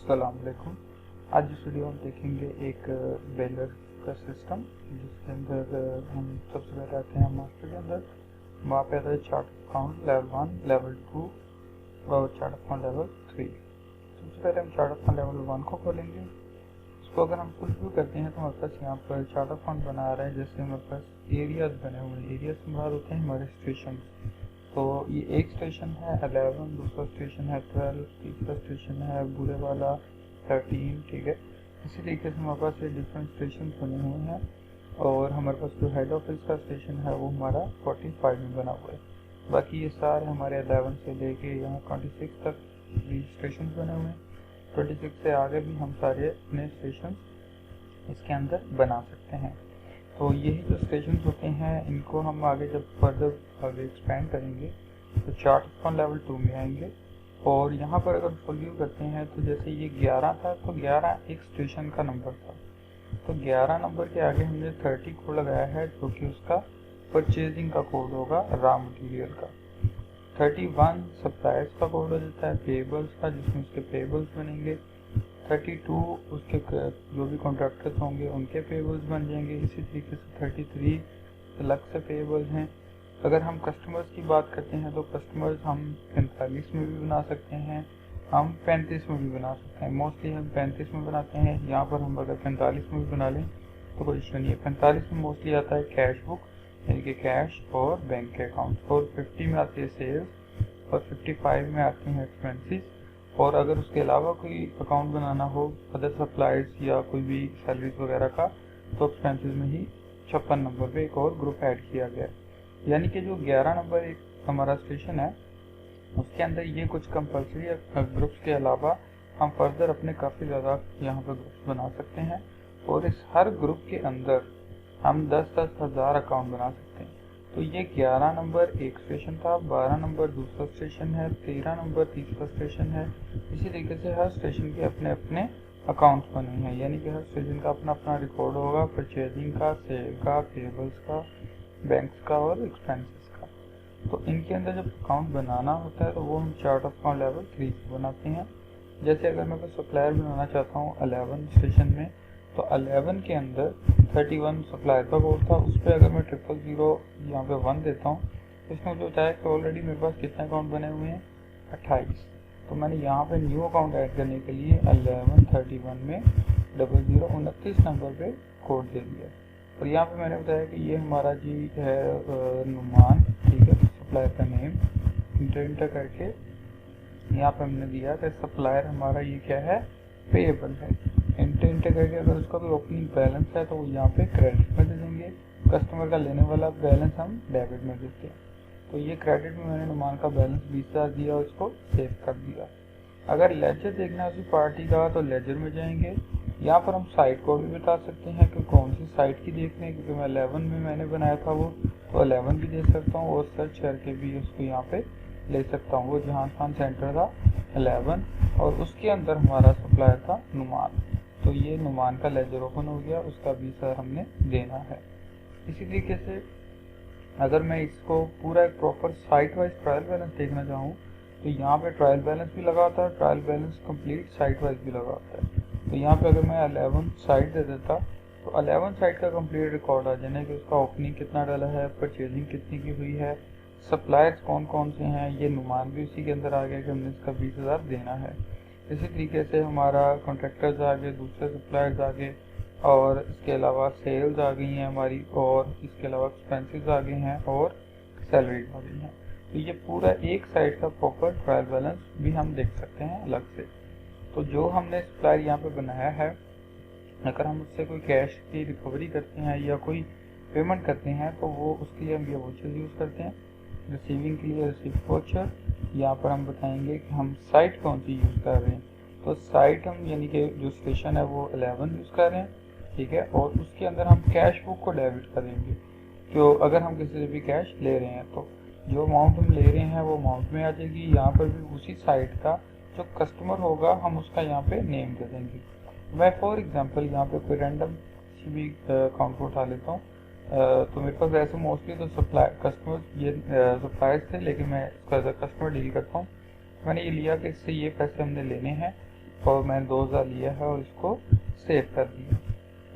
अस्सलाम वालेकुम। आज इस वीडियो में देखेंगे एक बेलर का सिस्टम, जिसके अंदर हम सबसे पहले आते हैं मास्टर के अंदर। वहाँ पे आता है चार्ट अकाउंट लेवल 1, लेवल 2 और चार्ट अकाउंट लेवल 3। सबसे पहले हम चार्ट अकाउंट लेवल 1 को खोलेंगे। इसको अगर हम फुल व्यू करते हैं तो हमारे पास यहाँ पर चार्ट अकाउंट बना रहा है, जैसे हमारे पास एरियाज बने हुए हैं। एरियाज से मुराद होते हैं हमारे स्टेशन। तो ये एक स्टेशन है 11, दूसरा स्टेशन है 12, तीसरा स्टेशन है बुरे वाला 13, ठीक है। इसी तरीके से हमारे पास ये डिफरेंट स्टेशन बने हुए हैं और हमारे पास जो हेड ऑफिस का स्टेशन है वो हमारा 45 में बना हुआ है। बाकी ये सारे हमारे 11 से लेके यहाँ 26 तक भी स्टेशन बने हुए हैं। 26 से आगे भी हम सारे अपने स्टेशन इसके अंदर बना सकते हैं। तो यही जो स्टेशन होते हैं इनको हम आगे जब फर्दर आगे एक्सपेंड करेंगे तो चार्ट अकाउंट लेवल 2 में आएंगे। और यहाँ पर अगर फुल व्यू करते हैं तो जैसे ये 11 था तो 11 एक स्टेशन का नंबर था, तो 11 नंबर के आगे हमने 30 कोड लगाया है, जो कि उसका परचेजिंग का कोड होगा रॉ मटेरियल का। 31 सप्लायर्स का कोड हो जाता है पेबल्स का, जिसमें उसके पेबल्स बनेंगे। 32 उसके जो भी कॉन्ट्रैक्टर्स होंगे उनके पेबल्स बन जाएंगे। इसी तरीके से 33 अलग से पेबल्स हैं। अगर हम कस्टमर्स की बात करते हैं तो कस्टमर्स हम 45 में भी बना सकते हैं, हम 35 में भी बना सकते हैं। मोस्टली हम 35 में बनाते हैं। यहाँ पर हम अगर 45 में भी बना लें तो कोई इशू नहीं है। 45 में मोस्टली आता है कैश बुक, यानी कि कैश और बैंक के अकाउंट, और 50 में आती है सेल्स और 55 में आती हैं एक्सपेंसेस। और अगर उसके अलावा कोई अकाउंट बनाना हो अदर सप्लायर्स या कोई भी सैलरीज वगैरह का, तो एक्सपेंसेस में ही 56 नंबर पे एक और ग्रुप ऐड किया गया है। यानी कि जो 11 नंबर एक हमारा स्टेशन है उसके अंदर ये कुछ कंपल्सरी ग्रुप्स के अलावा हम फर्दर अपने काफ़ी ज़्यादा यहाँ पर ग्रुप्स बना सकते हैं। और इस हर ग्रुप के अंदर हम 10-10 हज़ार अकाउंट बना सकते हैं। तो ये 11 नंबर एक स्टेशन था, 12 नंबर दूसरा स्टेशन है, 13 नंबर तीसरा स्टेशन है। इसी तरीके से हर स्टेशन के अपने अपने अकाउंट्स बने हैं, यानी कि हर स्टेशन का अपना अपना रिकॉर्ड होगा परचेजिंग का, सेल का, पेबल्स का, बैंक्स का और एक्सपेंसेस का। तो इनके अंदर जब अकाउंट बनाना होता है तो वो हम चार्ट ऑफ अकाउंट लेवल 3 से बनाते हैं। जैसे अगर मैं कोई सप्लायर बनाना चाहता हूँ 11 स्टेशन में, तो 11 के अंदर 31 सप्लायर का कोड था, उस पर अगर मैं 000 यहाँ पे 1 देता हूँ तो इसने मुझे बताया कि ऑलरेडी मेरे पास कितने अकाउंट बने हुए हैं 28। तो मैंने यहाँ पे न्यू अकाउंट ऐड करने के लिए 1131 में 0029 नंबर पे कोड दे दिया। और यहाँ पे मैंने बताया कि ये हमारा जी है नुमान, ठीक है, सप्लायर का नेम इंटर करके यहाँ पे हमने दिया कि सप्लायर हमारा ये क्या है, पेएबल है। इंटर करके अगर उसका कोई ओपनिंग बैलेंस है तो यहाँ पे क्रेडिट में दे देंगे, कस्टमर का लेने वाला बैलेंस हम डेबिट में देते हैं। तो ये क्रेडिट में मैंने नुमान का बैलेंस 20,000 दिया और इसको सेव कर दिया। अगर लेजर देखना है उसी पार्टी का तो लेजर में जाएंगे। यहाँ पर हम साइट को भी बता सकते हैं कि कौन सी साइट की देखने, क्योंकि मैं 11 में मैंने बनाया था वो, तो 11 भी दे सकता हूँ और सर्च करके भी उसको यहाँ पे ले सकता हूँ। वो जहां खान सेंटर था 11 और उसके अंदर हमारा सप्लायर था नुमान। तो ये नुमान का लेजर ओपन हो गया, उसका 20,000 हमने देना है। इसी तरीके से अगर मैं इसको पूरा एक proper site wise trial balance देखना चाहूँ तो यहाँ पे ट्रायल बैलेंस भी लगा होता है, trial balance complete site wise भी लगा होता है। तो यहाँ पे अगर मैं 11 साइट दे देता तो 11 साइट का कंप्लीट रिकॉर्ड आ जाना कि उसका ओपनिंग कितना डाला है, परचेजिंग कितनी की हुई है, सप्लायर्स कौन कौन से हैं, ये नुमान भी उसी के अंदर आ गया कि हमने इसका 20,000 देना है। इसी तरीके से हमारा कॉन्ट्रैक्टर्स आ गए, दूसरे सप्लायर्स आ गए, और इसके अलावा सेल्स आ गई हैं हमारी, और इसके अलावा एक्सपेंसेस आ गए हैं और सैलरीज आ गई हैं। तो ये पूरा एक साइड का प्रॉपर ट्रायल बैलेंस भी हम देख सकते हैं अलग से। तो जो हमने सप्लायर यहाँ पे बनाया है, अगर हम उससे कोई कैश की रिकवरी करते हैं या कोई पेमेंट करते हैं तो वो उसके लिए हम ये वोचर यूज़ करते हैं। रिसीविंग के लिए रिसीव वोचर, यहाँ पर हम बताएंगे कि हम साइट कौन सी यूज़ कर रहे हैं। तो साइट हम यानी कि जो स्टेशन है वो 11 यूज़ कर रहे हैं, ठीक है। और उसके अंदर हम कैश बुक को डेबिट करेंगे। तो अगर हम किसी से भी कैश ले रहे हैं तो जो अमाउंट हम ले रहे हैं वो अमाउंट में आ जाएगी। यहाँ पर भी उसी साइट का जो कस्टमर होगा हम उसका यहाँ पे नेम दे देंगे। मैं फॉर एग्जांपल यहाँ पे कोई रैंडम किसी भी अकाउंट को उठा लेता हूँ। तो मेरे पास ऐसे मोस्टली तो सप्लायर्स थे, लेकिन मैं इसका कस्टमर डील करता हूँ। मैंने ये लिया कि इससे ये पैसे हमने लेने हैं और मैंने 2000 लिया है और इसको सेव कर दिया।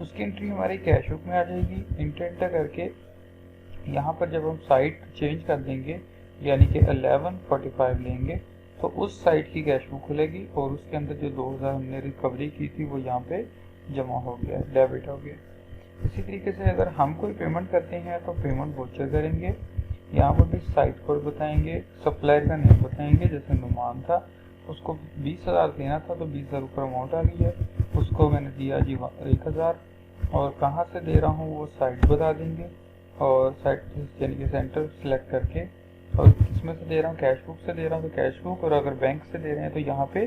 उसकी एंट्री हमारी कैश बुक में आ जाएगी। इंटर करके यहाँ पर जब हम साइट चेंज कर देंगे यानी कि 1145 लेंगे तो उस साइट की कैश बुक खुलेगी और उसके अंदर जो 2000 हमने रिकवरी की थी वो यहाँ पे जमा हो गया, डेबिट हो गया। इसी तरीके से अगर हम कोई पेमेंट करते हैं तो पेमेंट वोचर करेंगे। यहाँ पर भी साइट कोड बताएंगे, सप्लायर का नेम बताएंगे, जैसे नुमान था उसको 20,000 देना था तो 20,000 ऊपर अमाउंट आ गई है, उसको मैंने दिया जी 1000। और कहाँ से दे रहा हूँ वो साइट बता देंगे और साइट यानी कि सेंटर सेलेक्ट करके, और किसमें से दे रहा हूँ, कैश बुक से दे रहा हूँ तो कैश बुक, और अगर बैंक से दे रहे हैं तो यहाँ पे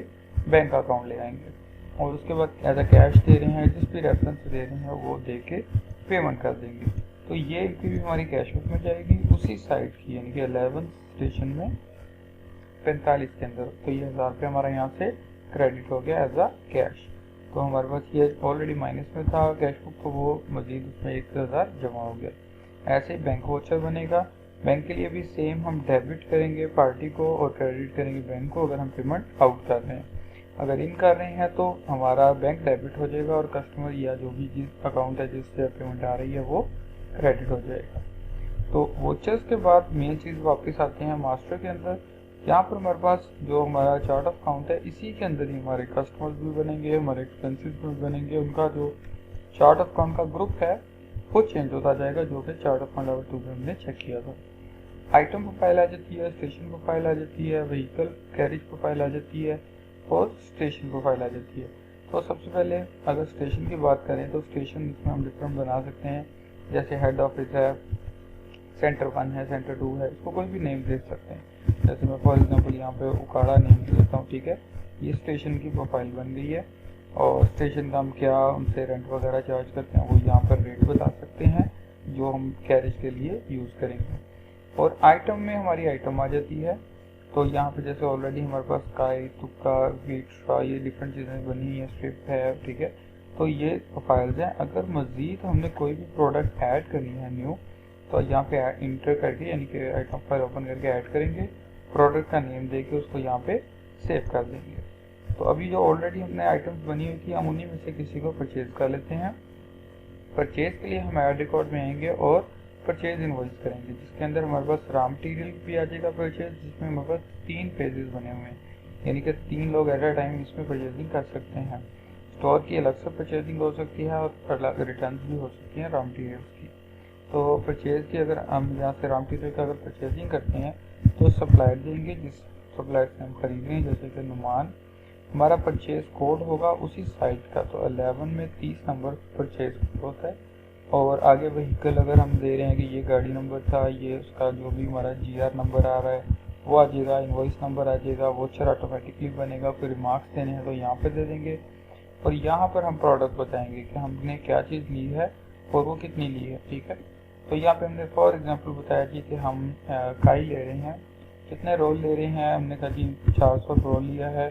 बैंक अकाउंट ले आएंगे। और उसके बाद एज अ कैश दे रहे हैं, जिस भी रेफरेंस से दे रहे हैं वो दे के पेमेंट कर देंगे। तो ये एंट्री भी हमारी कैश बुक में जाएगी उसी साइट की, यानी कि 11 स्टेशन में 45 के अंदर। तो ये 1000 रुपये हमारा यहाँ से क्रेडिट हो गया एज अ कैश। तो हमारे पास ये ऑलरेडी माइनस में था कैश बुक, तो वो मजीद उसमें 1000 जमा हो गया। ऐसे ही बैंक वोचर बनेगा। बैंक के लिए भी सेम, हम डेबिट करेंगे पार्टी को और क्रेडिट करेंगे बैंक को अगर हम पेमेंट आउट कर रहे हैं। अगर इन कर रहे हैं तो हमारा बैंक डेबिट हो जाएगा और कस्टमर या जो भी जिस अकाउंट है जिससे पेमेंट आ रही है वो क्रेडिट हो जाएगा। तो वोचर्स के बाद मेन चीज़ वापस आते हैं मास्टर के अंदर। यहाँ पर हमारे पास जो हमारा चार्ट ऑफ अकाउंट है इसी के अंदर ही हमारे कस्टमर्स भी बनेंगे, हमारे एक्सपेंसेस भी बनेंगे। उनका जो चार्ट ऑफ अकाउंट का ग्रुप है वो चेंज होता जाएगा, जो कि चार्ट ऑफ अकाउंट लेवल 2 में हमने चेक किया था। आइटम प्रोफाइल आ जाती है, स्टेशन प्रोफाइल आ जाती है, व्हीकल कैरेज प्रोफाइल आ जाती है और स्टेशन प्रोफाइल आ जाती है। तो सबसे पहले अगर स्टेशन की बात करें तो स्टेशन इसमें हम डिफरेंट बना सकते हैं, जैसे हेड ऑफिस है, सेंटर 1 है, सेंटर 2 है, इसको कोई भी नेम दे सकते हैं। जैसे मैं फॉर एग्जांपल यहाँ पे उकाड़ा नेम दे देता हूँ, ठीक है। ये स्टेशन की प्रोफाइल बन गई है और स्टेशन का हम क्या उनसे रेंट वगैरह चार्ज करते हैं वो यहाँ पर रेट बता सकते हैं जो हम कैरेज के लिए यूज़ करेंगे। और आइटम में हमारी आइटम आ जाती है। तो यहाँ पे जैसे ऑलरेडी हमारे पास काई, तुक्का, वीट्रा, ये डिफरेंट चीज़ें बनी हुई है, स्ट्रिप है, ठीक है। तो ये प्रोफाइल्स हैं। अगर मज़ीद हमने कोई भी प्रोडक्ट ऐड करनी है न्यू, तो यहाँ पे इंटर करके यानी कि आइटम फाइल ओपन करके ऐड करेंगे, प्रोडक्ट का नेम दे के उसको यहाँ पे सेव कर देंगे। तो अभी जो ऑलरेडी हमने आइटम्स बनी हुई थी हम उन्हीं में से किसी को परचेज कर लेते हैं। परचेज के लिए हम ऐड रिकॉर्ड में आएंगे और परचेज इनवॉइस करेंगे, जिसके अंदर हमारे पास रॉ मटेरियल भी आ जाएगा परचेज, जिसमें हमारे पास 3 पेजेस बने हुए हैं, यानी कि 3 लोग एट अ टाइम इसमें परचेजिंग कर सकते हैं। स्टोर की अलग से परचेजिंग हो सकती है और रिटर्न भी हो सकती है रॉ मटेरियल्स की। तो परचेज की अगर हम यहाँ से रॉ मटेरियल का अगर परचेजिंग करते हैं तो सप्लायर देंगे, जिस सप्लायर से हम खरीद रहे हैं, जैसे कि नुमान। हमारा परचेज कोड होगा उसी साइट का, तो 11 में 30 नंबर परचेज कोड होता है। और आगे व्हीकल अगर हम दे रहे हैं कि ये गाड़ी नंबर था, ये उसका जो भी हमारा GR नंबर आ रहा है वो आ जाएगा, इनवॉइस नंबर आ जाएगा, वोचर ऑटोमेटिकली बनेगा। फिर रिमार्क्स देने हैं तो यहाँ पे दे देंगे और यहाँ पर हम प्रोडक्ट बताएंगे कि हमने क्या चीज़ ली है और वो कितनी ली है, ठीक है। तो यहाँ पे हमने फॉर एग्जांपल बताया जी कि हम काई ले रहे हैं, कितने रोल ले रहे हैं, हमने कहा जी 400 रोल लिया है।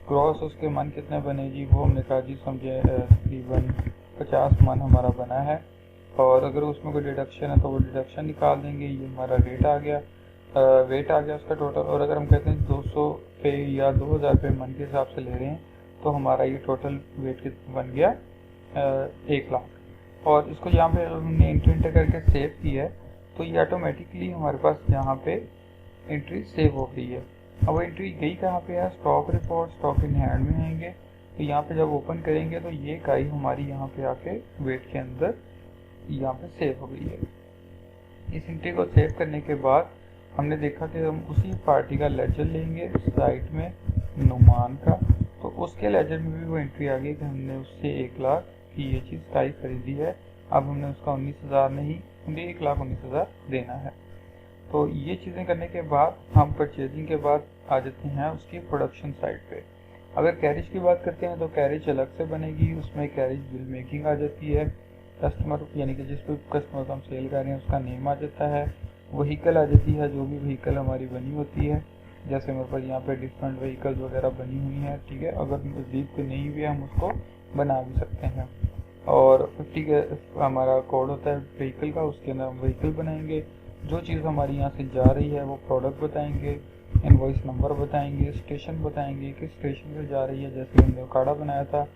ग्रॉस उसके मन कितने बने जी, वो हमने कहा जी समझे तकरीबन 50 मन हमारा बना है। और अगर उसमें कोई डिडक्शन है तो वो डिडक्शन निकाल देंगे। ये हमारा रेट आ गया, वेट आ गया उसका टोटल। और अगर हम कहते हैं 200 पे या 2000 पे मन के हिसाब से ले रहे हैं तो हमारा ये टोटल वेट बन गया 1 लाख। और इसको यहाँ पे हमने एंटर करके सेव किया है तो ये ऑटोमेटिकली हमारे पास यहाँ पे एंट्री सेव हो गई है। अब एंट्री गई कहाँ पे है, stock report, stock in hand में आएंगे। तो यहाँ पे जब ओपन करेंगे तो ये इकाई हमारी यहाँ पे आके वेट के अंदर यहाँ पे सेव हो गई है। इस एंट्री को सेव करने के बाद हमने देखा कि हम उसी पार्टी का लेजर लेंगे साइट में नुमान का, तो उसके लेजर में भी वो एंट्री आ गई कि हमने उससे 1 लाख की ये चीज़ काई खरीदी है। अब हमने उसका 19,000 नहीं, 1,19,000 देना है। तो ये चीज़ें करने के बाद हम परचेजिंग के बाद आ जाते हैं उसकी प्रोडक्शन साइड पे। अगर कैरेज की बात करते हैं तो कैरेज अलग से बनेगी, उसमें कैरेज बिल मेकिंग आ जाती है। कस्टमर यानी कि जिस भी कस्टमर को हम सेल कर रहे हैं उसका नेम आ जाता है। व्हीकल आ जाती है, जो भी व्हीकल हमारी बनी होती है, जैसे मेरे पास यहाँ पे डिफरेंट व्हीकल्स वगैरह बनी हुई हैं, ठीक है। अगर नज़दीक कोई नहीं भी हम उसको बना भी सकते हैं। और 50 का हमारा कोड होता है व्हीकल का, उसके अंदर हम व्हीकल बनाएंगे। जो चीज़ हमारी यहाँ से जा रही है वो प्रोडक्ट बताएंगे। इनवॉइस नंबर बताएंगे, स्टेशन बताएंगे किस स्टेशन से जा रही है, जैसे हमने कार्ड बनाया था।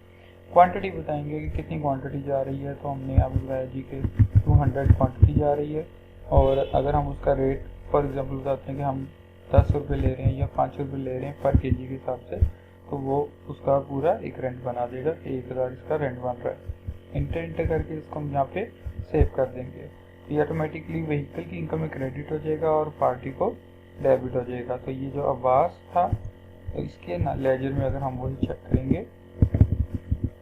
क्वांटिटी बताएंगे कि कितनी क्वांटिटी जा रही है, तो हमने यहाँ पे बताया जी कि 200 क्वांटिटी जा रही है। और अगर हम उसका रेट फॉर एग्जांपल बताते हैं कि हम 10 रुपये ले रहे हैं या 5 रुपये ले रहे हैं पर केजी के हिसाब से, तो वो उसका पूरा एक रेंट बना देगा कि 1000 इसका रेंट बन रहा है। इंटर करके इसको हम यहाँ पे सेव कर देंगे, तो ये ऑटोमेटिकली व्हीकल की इनकम में क्रेडिट हो जाएगा और पार्टी को डेबिट हो जाएगा। तो ये जो अब्बास था, तो इसके लेजर में अगर हम वही चेक करेंगे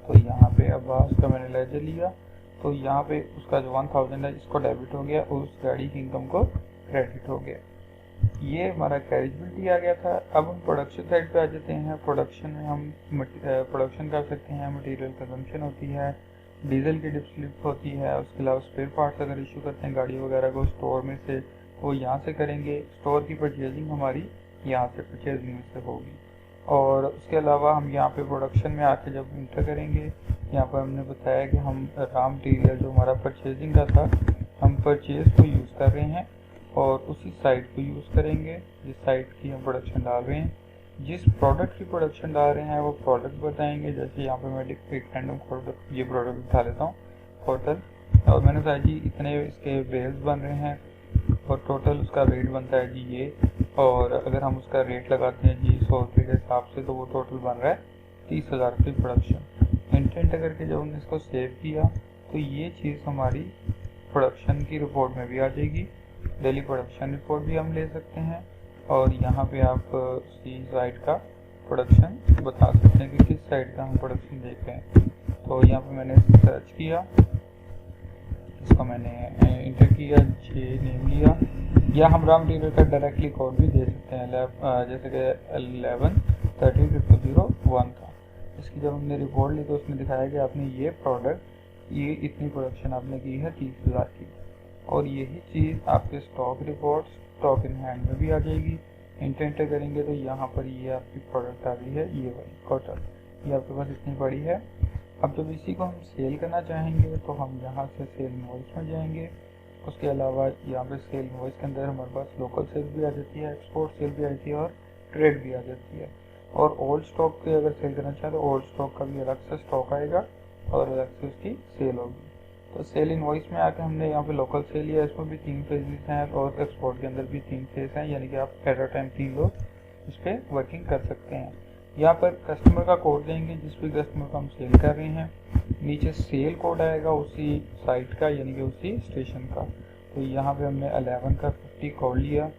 तो यहाँ पे अब्बास का मैंने लेजर लिया, तो यहाँ पे उसका जो 1000 है इसको डेबिट हो गया और उस गाड़ी की इनकम को क्रेडिट हो गया। ये हमारा कैरेजबिलिटी आ गया था। अब हम प्रोडक्शन साइड पे आ जाते हैं। प्रोडक्शन में हम प्रोडक्शन कर सकते हैं, मटेरियल कंजम्पशन होती है, डीजल की डिप स्लिप होती है, उसके अलावा स्पेयर पार्ट्स अगर इशू करते हैं गाड़ी वगैरह को स्टोर में से, वो यहाँ से करेंगे। स्टोर की परचेजिंग हमारी यहाँ से परचेजिंग में से होगी। और उसके अलावा हम यहाँ पे प्रोडक्शन में आके जब इंटर करेंगे, यहाँ पर हमने बताया कि हम रॉ मटेरियल जो हमारा परचेजिंग का था, हम परचेज को यूज़ कर रहे हैं और उसी साइट को यूज़ करेंगे जिस साइट की हम प्रोडक्शन डाल रहे हैं। जिस प्रोडक्ट की प्रोडक्शन डाल रहे हैं वो प्रोडक्ट बताएंगे। जैसे यहाँ पे मैं एक रैंडम प्रोडक्ट ये प्रोडक्ट उठा लेता हूँ, होटल, और मैंने बताया जी इतने इसके बेल्स बन रहे हैं और टोटल उसका रेट बनता है जी ये, और अगर हम उसका रेट लगाते हैं जी 100 रुपये के हिसाब से, तो वो टोटल बन रहा है 30,000 की प्रोडक्शन। इंटेंट करके जब हमने इसको सेव किया तो ये चीज़ हमारी प्रोडक्शन की रिपोर्ट में भी आ जाएगी। डेली प्रोडक्शन रिपोर्ट भी हम ले सकते हैं और यहाँ पे आप उसी साइट का प्रोडक्शन बता सकते हैं कि किस साइट का हम प्रोडक्शन देख रहे हैं। तो यहाँ पे मैंने सर्च किया, इसको मैंने इंटर किया, जे नेम लिया, या हम रॉ मटेरियल का डायरेक्टली कोड भी दे सकते हैं, जैसे कि 11-13-001 था। इसकी जब हमने रिपोर्ट ली तो उसने दिखाया कि आपने ये प्रोडक्ट, ये इतनी प्रोडक्शन आपने की है 30,000 की, और यही चीज़ आपके stock report, stock in hand में भी आ जाएगी। इंटर करेंगे तो यहाँ पर ये आपकी प्रोडक्ट आ गई है, ये वाली टोटल, ये आपके पास इतनी पड़ी है। अब जब इसी को हम सेल करना चाहेंगे तो हम यहाँ से सेल इनवॉइस में जाएंगे। उसके अलावा यहाँ पे सेल इनवॉइस के अंदर हमारे पास लोकल सेल भी आ जाती है, एक्सपोर्ट सेल भी आ जाती है और ट्रेड भी आ जाती है। और ओल्ड स्टॉक के अगर सेल करना चाहें तो ओल्ड स्टॉक का भी अलग से स्टॉक आएगा और अलग से उसकी सेल होगी। तो सेल इनवॉइस में आके हमने यहाँ पे लोकल सेल लिया, इसमें भी 3 फेजेस हैं और एक्सपोर्ट के अंदर भी 3 फेज हैं, यानी कि आप एट अ टाइम 3 लोग इस पर वर्किंग कर सकते हैं। यहाँ पर कस्टमर का कोड देंगे जिस भी कस्टमर को हम सेल कर रहे हैं, नीचे सेल कोड आएगा उसी साइट का यानी कि उसी स्टेशन का। तो यहाँ पे हमने 11 का 50 कोड लिया,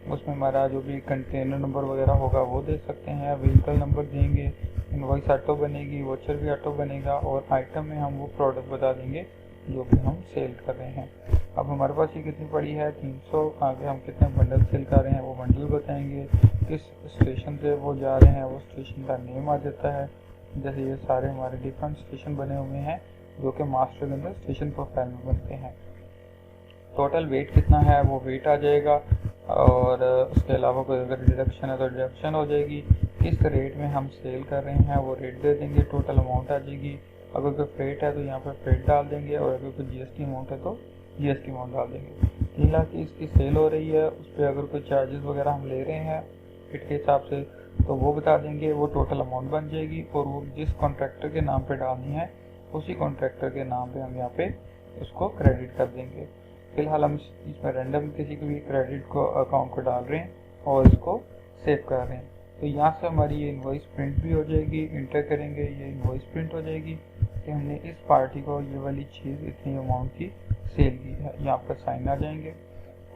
उसमें हमारा जो भी कंटेनर नंबर वगैरह होगा वो दे सकते हैं, व्हीकल नंबर देंगे, इनवॉइस ऑटो बनेगी, वोचर भी ऑटो बनेगा और आइटम में हम वो प्रोडक्ट बता देंगे जो कि हम सेल कर रहे हैं। अब हमारे पास ये कितनी पड़ी है 300, आगे हम कितने बंडल सेल कर रहे हैं वो बंडल बताएंगे, किस स्टेशन से वो जा रहे हैं वो स्टेशन का नेम आ जाता है। जैसे ये सारे हमारे डिफरेंट स्टेशन बने हुए हैं जो कि मास्टर के अंदर स्टेशन प्रोफाइल में बनते हैं। टोटल वेट कितना है वो वेट आ जाएगा और उसके अलावा कोई अगर डिडक्शन है तो डिडक्शन हो जाएगी। किस रेट में हम सेल कर रहे हैं वो रेट दे देंगे, टोटल अमाउंट आ जाएगी। अगर कोई फ्रेट है तो यहाँ पर फ्रेट डाल देंगे और अगर कोई जीएसटी अमाउंट है तो जीएसटी अमाउंट डाल देंगे। 3 लाख की इसकी सेल हो रही है, उस पर अगर कोई चार्जेस वगैरह हम ले रहे हैं फिट के हिसाब से तो वो बता देंगे, वो टोटल अमाउंट बन जाएगी और वो जिस कॉन्ट्रैक्टर के नाम पे डालनी है उसी कॉन्ट्रैक्टर के नाम पे हम यहाँ पे उसको क्रेडिट कर देंगे। फिलहाल हम इसमें रैंडम किसी भी क्रेडिट को अकाउंट को डाल रहे हैं और इसको सेव कर रहे हैं। तो यहाँ से हमारी ये इनवॉइस प्रिंट भी हो जाएगी, इंटर करेंगे ये इनवॉइस प्रिंट हो जाएगी कि हमने इस पार्टी को ये वाली चीज़ इतनी अमाउंट की सेल की है। यहाँ पर साइन आ जाएंगे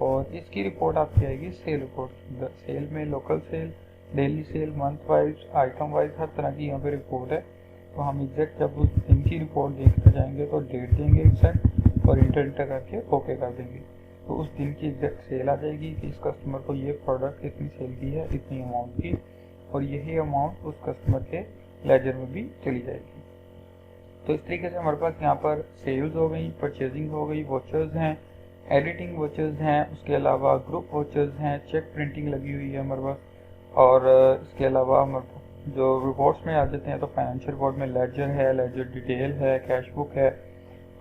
और इसकी रिपोर्ट आपकी आएगी सेल रिपोर्ट। सेल में local sale, daily sale, month wise, item wise हर तरह की यहाँ पे रिपोर्ट है। तो हम एग्जैक्ट जब उस दिन की रिपोर्ट देखने जाएंगे तो डेट देंगे एग्जैक्ट और इंटर करके ओके कर देंगे, तो उस दिन की एग्जैक्ट सेल आ जाएगी कि इस कस्टमर को ये प्रोडक्ट इतनी सेल की है इतनी अमाउंट की, और यही अमाउंट उस कस्टमर के लेजर में भी चली जाएगी। तो इस तरीके से हमारे पास यहाँ पर सेल्स हो गई, परचेजिंग हो गई, वोचर्स हैं, एडिटिंग वोचर्स हैं, उसके अलावा ग्रुप वोचर्स हैं, चेक प्रिंटिंग लगी हुई है हमारे पास, और इसके अलावा हमारे जो रिपोर्ट्स में आ जाते हैं तो फाइनेंशियल रिपोर्ट में लेजर है, लेजर डिटेल है, कैश बुक है,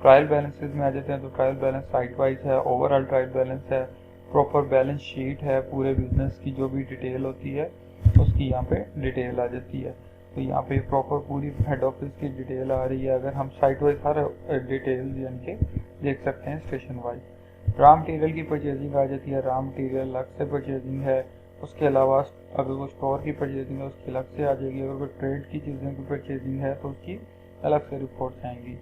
ट्रायल बैलेंसेस में आ जाते हैं तो ट्रायल बैलेंस साइट वाइज है, ओवरऑल ट्रायल बैलेंस है, प्रॉपर बैलेंस शीट है, पूरे बिजनेस की जो भी डिटेल होती है उसकी यहाँ पे डिटेल आ जाती है। तो यहाँ पे प्रॉपर पूरी हेड ऑफिस की डिटेल आ रही है। अगर हम साइट वाइज हर डिटेल यानी कि देख सकते हैं स्टेशन वाइज। रॉ मटेरियल की परचेजिंग आ जाती है, रॉ मटेरियल अलग से परचेजिंग है। उसके अलावा अगर कोई स्टोर की परचेजिंग है उसकी अलग से आ जाएगी। अगर कोई ट्रेड की चीज़ों की परचेजिंग है तो उसकी अलग से रिपोर्ट्स आएंगी।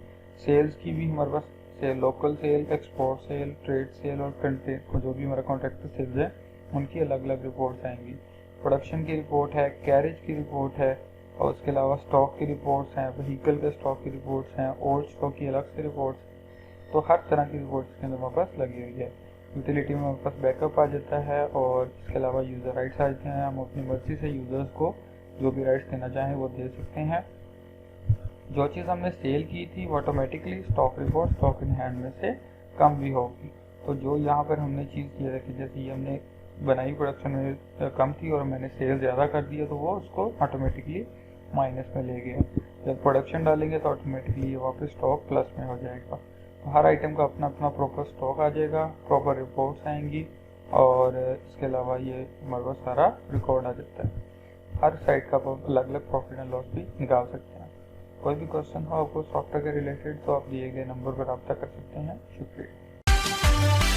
सेल्स की भी हमारे पास sale, local sale, export sale, trade sale और कंटेन को जो भी हमारा कॉन्ट्रैक्टर सेल्स है उनकी अलग अलग रिपोर्ट्स आएंगी। प्रोडक्शन की रिपोर्ट है, कैरेज की रिपोर्ट है और उसके अलावा स्टॉक की रिपोर्ट्स हैं, व्हीकल के स्टॉक की रिपोर्ट्स हैं, ओल्ड स्टॉक की अलग से रिपोर्ट्स। तो हर तरह की रिपोर्ट्स के अंदर हमारे पास लगी हुई है। यूटिलिटी में हमारे पास बैकअप आ जाता है और इसके अलावा यूज़र राइट्स आ जाते हैं। हम अपनी मर्जी से यूज़र्स को जो भी राइट्स देना चाहें वो दे सकते हैं। जो चीज़ हमने सेल की थी वो automatically stock report stock in hand में से कम भी होगी। तो जो यहाँ पर हमने चीज़ ये रखी, जैसे ये हमने बनाई प्रोडक्शन में कम थी और मैंने सेल ज़्यादा कर दिया तो वो उसको ऑटोमेटिकली माइनस में ले गया। जब प्रोडक्शन डालेंगे तो ऑटोमेटिकली ये वापस स्टॉक प्लस में हो जाएगा। तो हर आइटम का अपना अपना प्रॉपर स्टॉक आ जाएगा, प्रॉपर रिपोर्ट्स आएंगी और इसके अलावा ये हमारे पास सारा रिकॉर्ड आ जाता है। हर साइट का अलग अलग प्रॉफिट एंड लॉस भी निकाल सकते हैं। कोई भी क्वेश्चन हो आपको सॉफ्टवेयर के रिलेटेड तो आप दिए गए नंबर पर रब्ता कर सकते हैं। शुक्रिया।